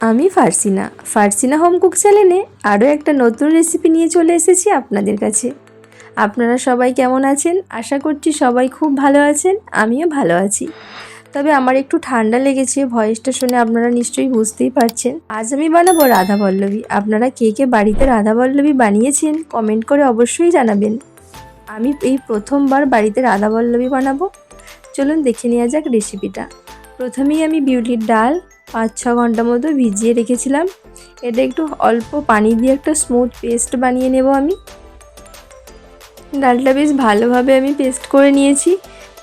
আমি ফারসিনা home cook চ্যানেলে আরও একটা নতুন রেসিপি নিয়ে চলে এসেছি আপনাদের কাছে। আপনারা সবাই কেমন আছেন? আশা করছি সবাই খুব ভালো আছেন, আমিও ভালো আছি। তবে আমার একটু ঠান্ডা লেগেছে, ভয়েসটা শুনে আপনারা নিশ্চয়ই বুঝতেই পারছেন। আজ আমি বানাবো রাধাবল্লভী। আপনারা কে কে বাড়িতে রাধাবল্লভী বানিয়েছেন কমেন্ট করে অবশ্যই জানাবেন। আমি এই প্রথমবার বাড়িতে রাধাবল্লভী বানাবো। চলুন দেখে নেওয়া যাক রেসিপিটা। প্রথমেই আমি বিউলির ডাল 5-6 ঘন্টা মতো ভিজিয়ে রেখেছিলাম। এটা একটু অল্প পানি দিয়ে একটা স্মুথ পেস্ট বানিয়ে নেব আমি। ডালটা বেশ ভালোভাবে আমি পেস্ট করে নিয়েছি।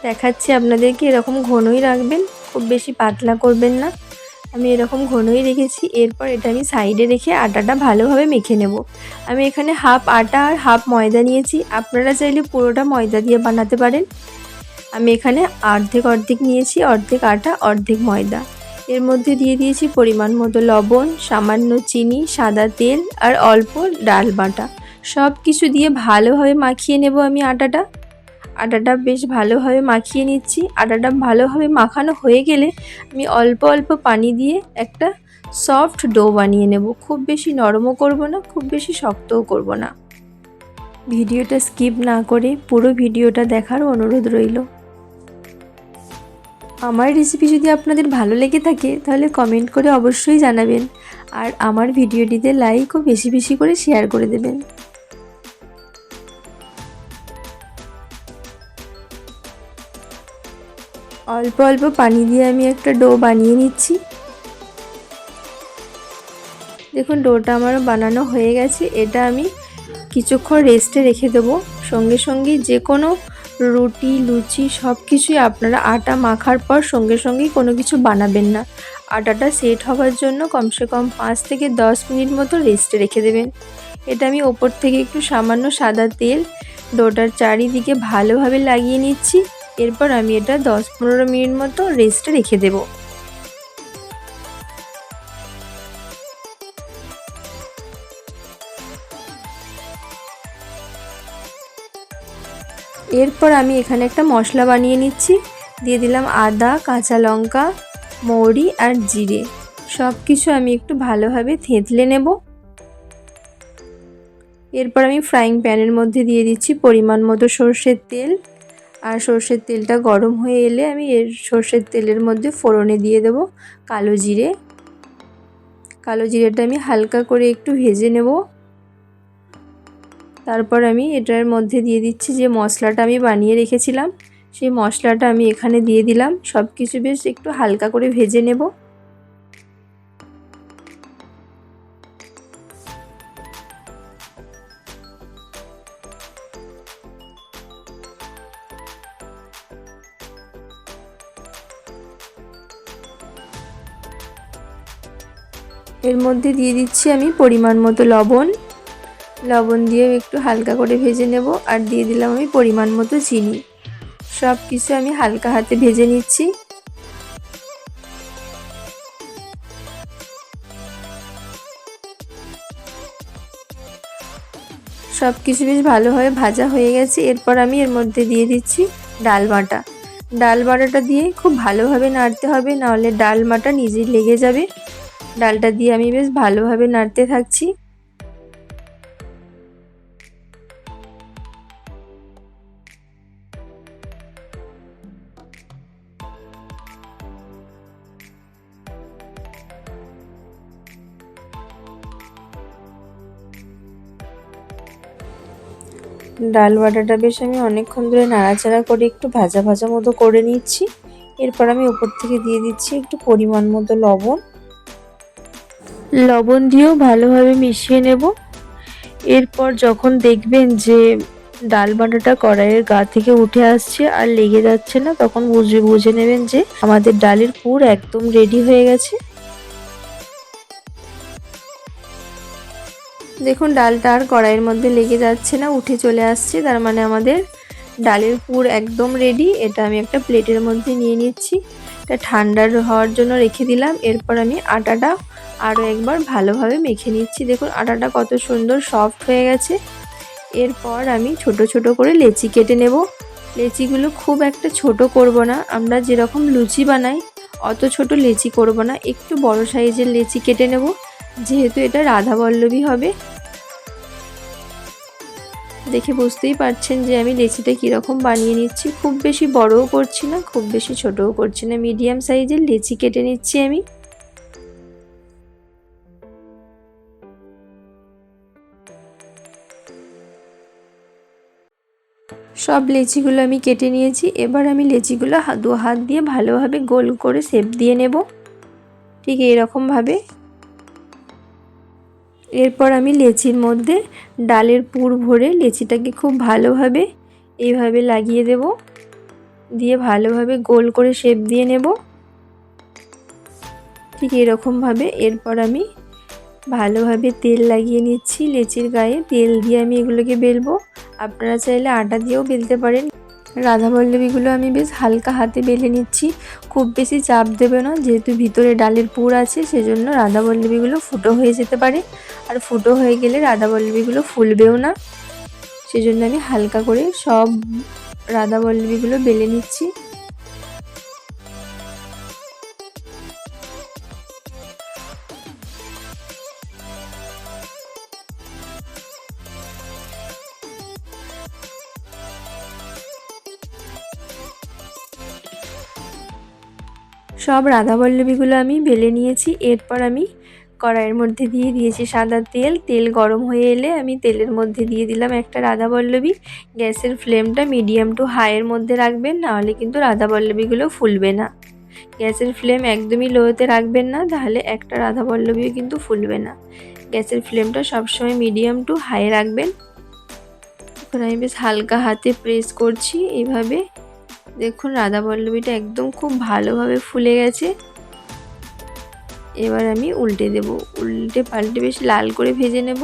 দেখাচ্ছি আপনাদেরকে, এরকম ঘনই রাখবেন, খুব বেশি পাতলা করবেন না। আমি এরকম ঘনই রেখেছি। এরপর এটা আমি সাইডে রেখে আটাটা ভালোভাবে মেখে নেব। আমি এখানে হাফ আটা আর হাফ ময়দা নিয়েছি, আপনারা চাইলে পুরোটা ময়দা দিয়ে বানাতে পারেন। আমি এখানে অর্ধেক নিয়েছি, অর্ধেক আটা অর্ধেক ময়দা। এর মধ্যে দিয়ে দিয়েছি পরিমাণ মতো লবণ, সামান্য চিনি, সাদা তেল আর অল্প ডাল বাটা। সব কিছু দিয়ে ভালোভাবে মাখিয়ে নেব আমি আটাটা বেশ ভালোভাবে মাখিয়ে নিচ্ছি। আটাটা ভালোভাবে মাখানো হয়ে গেলে আমি অল্প অল্প পানি দিয়ে একটা সফট ডো বানিয়ে নেব। খুব বেশি নরমও করব না, খুব বেশি শক্তও করব না। ভিডিওটা স্কিপ না করে পুরো ভিডিওটা দেখার অনুরোধ রইল। আমার রেসিপি যদি আপনাদের ভালো লেগে থাকে তাহলে কমেন্ট করে অবশ্যই জানাবেন, আর আমার ভিডিওটিতে লাইক ও বেশি বেশি করে শেয়ার করে দেবেন। অল্প অল্প পানি দিয়ে আমি একটা ডো বানিয়ে নিচ্ছি। দেখুন ডোটা আমার বানানো হয়ে গেছে। এটা আমি কিছুক্ষণ রেস্টে রেখে দেবো। সঙ্গে সঙ্গে যে কোনো রুটি, লুচি সব কিছুই আপনারা আটা মাখার পর সঙ্গে সঙ্গেই কোনো কিছু বানাবেন না। আটাটা সেট হওয়ার জন্য কমসে কম 5 থেকে 10 মিনিট মতো রেস্টে রেখে দেবেন। এটা আমি ওপর থেকে একটু সামান্য সাদা তেল ডোটার চারিদিকে ভালোভাবে লাগিয়ে নিচ্ছি। এরপর আমি এটা 10-15 মিনিট মতো রেস্টে রেখে দেবো। এরপর আমি এখানে একটা মশলা বানিয়ে নিচ্ছি। দিয়ে দিলাম আদা, কাঁচা লঙ্কা, মৌরি আর জিরে। সব কিছু আমি একটু ভালোভাবে থেঁতলে নেব। এরপর আমি ফ্রাইং প্যানের মধ্যে দিয়ে দিচ্ছি পরিমাণ মতো সর্ষের তেল। আর সর্ষের তেলটা গরম হয়ে এলে আমি সর্ষের তেলের মধ্যে ফোড়নে দিয়ে দেব কালো জিরে। কালো জিরেটা আমি হালকা করে একটু ভেজে নেব। তারপর আমি এটার মধ্যে দিয়ে দিচ্ছি যে মশলাটা আমি বানিয়ে রেখেছিলাম, সেই মশলাটা আমি এখানে দিয়ে দিলাম। সব কিছু বেশ একটু হালকা করে ভেজে নেব। এর মধ্যে দিয়ে দিচ্ছি আমি পরিমাণ মতো লবণ দিয়ে একটু হালকা করে ভেজে নেব। আর দিয়ে দিলাম আমি পরিমাণ মতো চিনি। সব কিছু আমি হালকা হাতে ভেজে নিচ্ছি। সব কিছু বেশ ভালোভাবে ভাজা হয়ে গেছে। এরপর আমি এর মধ্যে দিয়ে দিচ্ছি ডাল বাটাটা দিয়ে খুব ভালোভাবে নাড়তে হবে, নাহলে ডাল বাটা নিজেই লেগে যাবে। ডালটা দিয়ে আমি বেশ ভালোভাবে নাড়তে থাকছি। ডাল বাটাটা বেশ আমি অনেকক্ষণ ধরে নাড়াচাড়া করে একটু ভাজা ভাজা মতো করে নিচ্ছি। এরপর আমি উপর থেকে দিয়ে দিচ্ছি একটু পরিমাণ মতো লবণ দিয়েও ভালোভাবে মিশিয়ে নেব। এরপর যখন দেখবেন যে ডাল বাটাটা কড়াইয়ের গা থেকে উঠে আসছে আর লেগে যাচ্ছে না, তখন বুঝে নেবেন যে আমাদের ডালের পুর একদম রেডি হয়ে গেছে। দেখুন ডালটা আর কড়াইয়ের মধ্যে লেগে যাচ্ছে না, উঠে চলে আসছে, তার মানে আমাদের ডালের পুর একদম রেডি। এটা আমি একটা প্লেটের মধ্যে নিয়ে নিচ্ছি। এটা ঠান্ডা হওয়ার জন্য রেখে দিলাম। এরপর আমি আটাটা আরও একবার ভালোভাবে মেখে নিচ্ছি। দেখুন আটাটা কত সুন্দর সফট হয়ে গেছে। এরপর আমি ছোট ছোট করে লেচি কেটে নেব। লেচিগুলো খুব একটা ছোট করব না, আমরা যেরকম লুচি বানাই অত ছোট লেচি করব না, একটু বড় সাইজের লেচি কেটে নেব, যেহেতু এটা রাধাবল্লভী হবে। দেখে বুঝতেই পারছেন যে আমি লেচিটা কীরকম বানিয়ে নিচ্ছি। খুব বেশি বড়ও করছি না, খুব বেশি ছোটও করছি না, মিডিয়াম সাইজের লেচি কেটে নিচ্ছি আমি। সব লেচিগুলো আমি কেটে নিয়েছি। এবার আমি লেচিগুলো দু হাত দিয়ে ভালোভাবে গোল করে শেপ দিয়ে নেব, ঠিক এইরকমভাবে। এরপর আমি লেচির মধ্যে ডালের পুর ভরে লেচিটাকে খুব ভালোভাবে এইভাবে লাগিয়ে দেব, দিয়ে ভালোভাবে গোল করে শেপ দিয়ে নেব, ঠিক এরকমভাবে। এরপর আমি ভালোভাবে তেল লাগিয়ে নিচ্ছি লেচির গায়ে, তেল দিয়ে আমি এগুলোকে বেলবো। আপনারা চাইলে আটা দিয়েও বেলতে পারেন। রাধাবল্লভীগুলো আমি বেশ হালকা হাতে বেলে নিচ্ছি, খুব বেশি চাপ দেবে না, যেহেতু ভিতরে ডালের পুর আছে, সেজন্য রাধাবল্লভীগুলো ফুটো হয়ে যেতে পারে। আর ফুটো হয়ে গেলে রাধাবল্লভীগুলো ফুলবেও না, সেজন্য আমি হালকা করে সব রাধাবল্লভীগুলো বেলে নিচ্ছি। সব রাধাবল্লভীগুলো আমি বেলে নিয়েছি। এরপর আমি কড়াইয়ের মধ্যে দিয়ে দিয়েছি সাদা তেল। তেল গরম হয়ে এলে আমি তেলের মধ্যে দিয়ে দিলাম একটা রাধাবল্লভী। গ্যাসের ফ্লেমটা মিডিয়াম টু হাইয়ের মধ্যে রাখবেন, নাহলে কিন্তু রাধাবল্লভীগুলো ফুলবে না। গ্যাসের ফ্লেম একদমই লোতে রাখবেন না, তাহলে একটা রাধাবল্লভীও কিন্তু ফুলবে না। গ্যাসের ফ্লেমটা সবসময় মিডিয়াম টু হাই রাখবেন। এখন আমি বেশ হালকা হাতে প্রেস করছি এইভাবে। দেখুন রাধাবল্লভীটা একদম খুব ভালোভাবে ফুলে গেছে। এবার আমি উল্টে দেব, উল্টে পাল্টে বেশ লাল করে ভেজে নেব।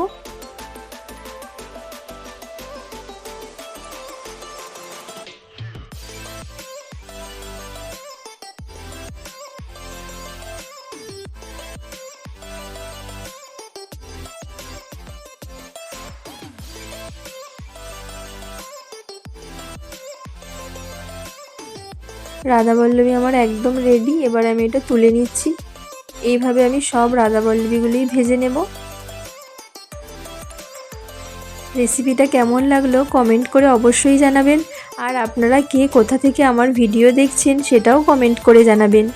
রাধাবল্লভী আমার একদম রেডি। এবার আমি এটা তুলে নিচ্ছি। এইভাবে আমি সব রাধাবল্লভীগুলোই ভেজে নেব। রেসিপিটা কেমন লাগলো কমেন্ট করে অবশ্যই জানাবেন। আর আপনারা কে কোথা থেকে আমার ভিডিও দেখছেন সেটাও কমেন্ট করে জানাবেন।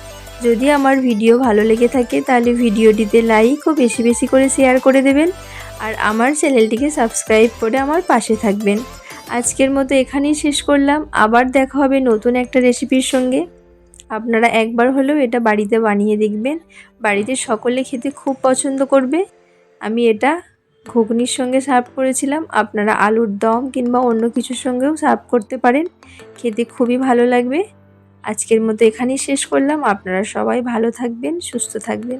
যদি আমার ভিডিও ভালো লেগে থাকে তাহলে ভিডিওটিতে লাইক ও বেশি বেশি করে শেয়ার করে দেবেন। আর আমার চ্যানেলটিকে সাবস্ক্রাইব করে আমার পাশে থাকবেন। আজকের মতো এখানেই শেষ করলাম। আবার দেখা হবে নতুন একটা রেসিপির সঙ্গে। আপনারা একবার হলেও এটা বাড়িতে বানিয়ে দেখবেন, বাড়িতে সকলে খেতে খুব পছন্দ করবে। আমি এটা ঘুগনির সঙ্গে সার্ভ করেছিলাম, আপনারা আলুর দম কিংবা অন্য কিছুর সঙ্গেও সার্ভ করতে পারেন, খেতে খুবই ভালো লাগবে। আজকের মতো এখানেই শেষ করলাম। আপনারা সবাই ভালো থাকবেন, সুস্থ থাকবেন।